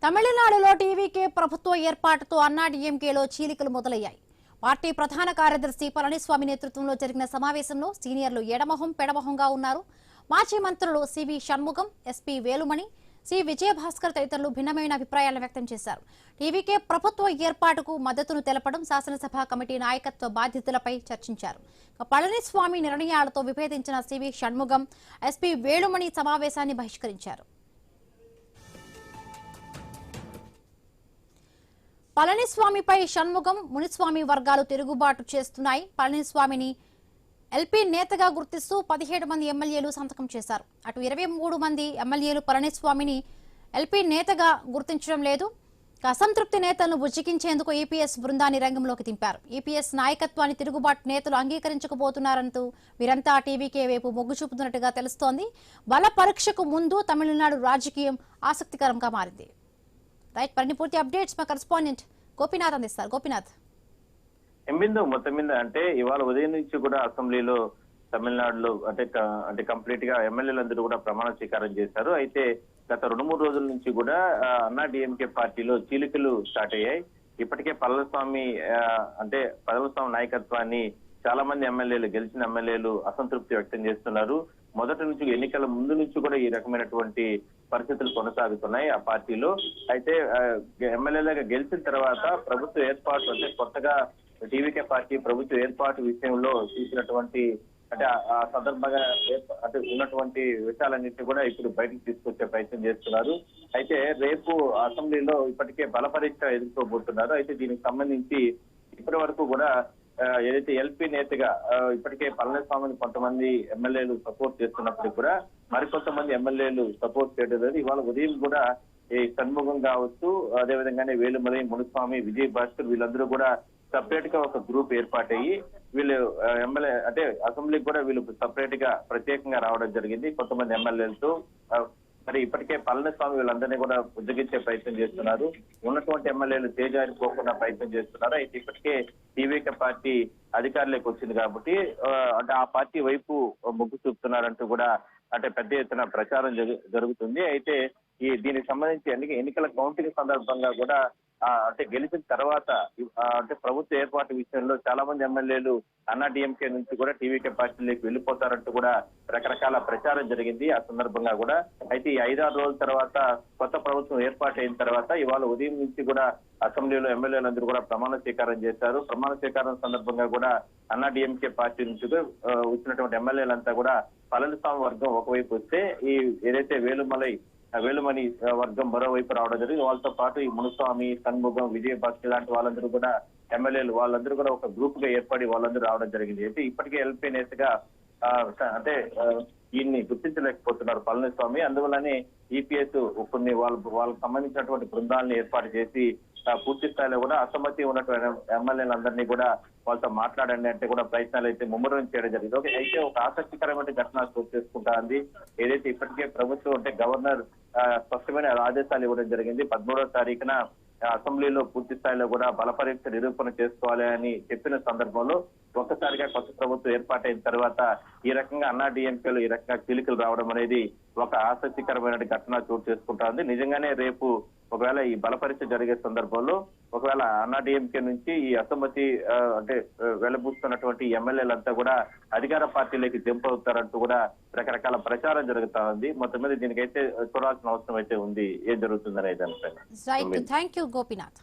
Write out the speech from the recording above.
తమిళనాడులో టీవీకే ప్రభుత్వ ఏర్పాటుతో అన్నాడీఎంకేలో చీలికలు మొదలయ్యాయి. పార్టీ ప్రధాన కార్యదర్శి పళనిస్వామి నేతృత్వంలో జరిగిన సమావేశంలో సీనియర్లు ఎడమొహం పెడమొహంగా ఉన్నారు. మాజీ మంత్రులు C V Shanmugam, S P Velumani, C Vijayabhaskar తదితరులు భిన్నమైన అభిప్రాయాలను వ్యక్తం చేశారు. టీవీకే ప్రభుత్వ ఏర్పాటుకు మద్దతును తెలపడం, శాసనసభ కమిటీ నాయకత్వ బాధ్యతలపై చర్చించారు. పళనిస్వామి నిర్ణయాలతో విభేదించిన సివి షణ్ముగం, ఎస్పీ వేలుమణి సమావేశాన్ని బహిష్కరించారు. పళనిస్వామిపై షణ్ముగం, మునిస్వామి వర్గాలు తిరుగుబాటు చేస్తున్నాయి. పళనిస్వామిని ఎల్పీ నేతగా గుర్తిస్తూ 17 మంది ఎమ్మెల్యేలు సంతకం చేశారు. అటు 23 మంది ఎమ్మెల్యేలు పళనిస్వామిని ఎల్పీ నేతగా గుర్తించడం లేదు. అసంతృప్తి నేతలను బుజ్జగించేందుకు ఈపీఎస్ బృందాన్ని రంగంలోకి దింపారు. ఈపీఎస్ నాయకత్వాన్ని తిరుగుబాటు నేతలు అంగీకరించకపోతున్నారంటూ వీరంతా టీవీకే వైపు మొగ్గు చూపుతున్నట్టుగా తెలుస్తోంది. బల పరీక్షకు ముందు తమిళనాడు రాజకీయం ఆసక్తికరంగా మారింది. రైట్, మరిన్ని పూర్తి అప్డేట్స్ మా కరెస్పాండెంట్ గోపీనాథ్ అందిస్తారు. గోపీనాథ్, మొత్తం మీద అంటే ఇవాళ ఉదయం నుంచి కూడా అసెంబ్లీలో తమిళనాడులో అంటే కంప్లీట్ గా ఎమ్మెల్యేలందరూ కూడా ప్రమాణ స్వీకారం చేశారు. అయితే గత 2-3 రోజుల నుంచి కూడా అన్నా డిఎంకే పార్టీలో చీలికలు స్టార్ట్ అయ్యాయి. ఇప్పటికే పళనిస్వామి నాయకత్వాన్ని చాలా మంది ఎమ్మెల్యేలు, గెలిచిన ఎమ్మెల్యేలు అసంతృప్తి వ్యక్తం చేస్తున్నారు. మొదటి నుంచి ఎన్నికల ముందు నుంచి కూడా ఈ రకమైనటువంటి పరిస్థితులు కొనసాగుతున్నాయి ఆ పార్టీలో. అయితే ఎమ్మెల్యేలుగా గెలిచిన తర్వాత ప్రభుత్వ ఏర్పాటు అంటే కొత్తగా టీవీకే పార్టీ ప్రభుత్వ ఏర్పాటు విషయంలో చూసినటువంటి ఆ సందర్భంగా ఉన్నటువంటి విషయాలన్నింటినీ కూడా ఇప్పుడు బయటకు తీసుకొచ్చే ప్రయత్నం చేస్తున్నారు. అయితే రేపు అసెంబ్లీలో ఇప్పటికే బలపరీక్ష ఎదుర్కోబోతున్నారు. అయితే దీనికి సంబంధించి ఇప్పటి వరకు కూడా ఏదైతే ఎల్పీ నేతగా ఇప్పటికే పళనిస్వామిని కొంతమంది ఎమ్మెల్యేలు సపోర్ట్ చేస్తున్నప్పటికీ కూడా మరికొంతమంది ఎమ్మెల్యేలు సపోర్ట్ చేయడం లేదు. ఇవాళ ఉదయం కూడా ఈ షణ్ముగం కావచ్చు, అదేవిధంగానే వేలుమణి, మునిస్వామి, విజయభాస్కర్ వీళ్ళందరూ కూడా సపరేట్ గా ఒక గ్రూప్ ఏర్పాటయ్యి వీళ్ళు ఎమ్మెల్యే అసెంబ్లీకి కూడా వీళ్ళు సపరేట్ గా ప్రత్యేకంగా రావడం జరిగింది కొంతమంది ఎమ్మెల్యేలతో. మరి ఇప్పటికే పళనిస్వామి వీళ్ళందరినీ కూడా ఉద్దగించే ప్రయత్నం చేస్తున్నారు. ఉన్నటువంటి ఎమ్మెల్యేలు తేజారిపోకుండా ప్రయత్నం చేస్తున్నారు. అయితే ఇప్పటికే టీవీకే పార్టీ అధికారులకు వచ్చింది కాబట్టి ఆ పార్టీ వైపు మొగ్గు చూపుతున్నారంటూ కూడా పెద్ద ఎత్తున ప్రచారం జరుగుతుంది. అయితే దీనికి సంబంధించి ఎన్నికల కౌంటింగ్ సందర్భంగా కూడా గెలిచిన తర్వాత ప్రభుత్వ ఏర్పాటు విషయంలో చాలా మంది ఎమ్మెల్యేలు అన్నా డిఎంకే నుంచి కూడా టీవీకే పార్టీలోకి వెళ్ళిపోతారంటూ కూడా రకరకాల ప్రచారం జరిగింది ఆ సందర్భంగా కూడా. అయితే ఈ 5-6 రోజుల తర్వాత కొత్త ప్రభుత్వం ఏర్పాటు అయిన తర్వాత ఇవాళ ఉదయం నుంచి కూడా అసెంబ్లీలో ఎమ్మెల్యేలందరూ కూడా ప్రమాణ స్వీకారం చేశారు. ప్రమాణ స్వీకారం సందర్భంగా కూడా అన్నా డిఎంకే పార్టీ నుంచి వచ్చినటువంటి ఎమ్మెల్యేలంతా కూడా పళనిస్వామి వర్గం ఒకవైపు వస్తే ఈ ఏదైతే వేలుమణి వర్గం మరోవైపు రావడం జరిగింది. వాళ్ళతో పాటు ఈ మునిస్వామి, షణ్ముగం, విజయభాస్కర్ లాంటి వాళ్ళందరూ కూడా ఎమ్మెల్యేలు వాళ్ళందరూ కూడా ఒక గ్రూప్ గా ఏర్పడి వాళ్ళందరూ రావడం జరిగింది. అయితే ఇప్పటికే ఎల్పీ నేతగా ఈయన్ని గుర్తించలేకపోతున్నారు పళనిస్వామి. అందువల్లనే ఈపీఎస్ కొన్ని వాళ్ళకి సంబంధించినటువంటి బృందాలను ఏర్పాటు చేసి పూర్తి స్థాయిలో కూడా అసమ్మతి ఉన్నటువంటి ఎమ్మెల్యేలందరినీ కూడా వాళ్ళతో మాట్లాడండి అంటే కూడా ప్రయత్నాలు అయితే ముమ్మరం చేయడం జరిగింది. అయితే ఒక ఆసక్తికరమైన ఘటన చోటు చేసుకుంటా ఉంది. ఏదైతే ఇప్పటికే ప్రభుత్వం గవర్నర్ స్పష్టమైన ఆదేశాలు ఇవ్వడం జరిగింది. 13వ తారీఖున అసెంబ్లీలో పూర్తి స్థాయిలో కూడా బలపరీక్ష నిరూపణ చేసుకోవాలి అని చెప్పిన సందర్భంలో ఒక్కసారిగా కొత్త ప్రభుత్వం ఏర్పాటైన తర్వాత ఈ రకంగా అన్నా డిఎంకేలో ఈ రకంగా చీలికలు రావడం అనేది ఒక ఆసక్తికరమైన ఘటన చోటు చేసుకుంటా ఉంది. నిజంగానే రేపు ఒకవేళ ఈ బలపరీక్ష జరిగే సందర్భంలో ఒకవేళ అన్నా డిఎంకే నుంచి ఈ అసమ్మతి వెలబూస్తున్నటువంటి ఎమ్మెల్యేలంతా కూడా అధికార పార్టీలోకి జంప్ అవుతారంటూ కూడా రకరకాల ప్రచారం జరుగుతా ఉంది. మొత్తం మీద దీనికైతే చూడాల్సిన అవసరం అయితే ఉంది ఏం జరుగుతుందనే దానిపైన. Thank you Gopinath.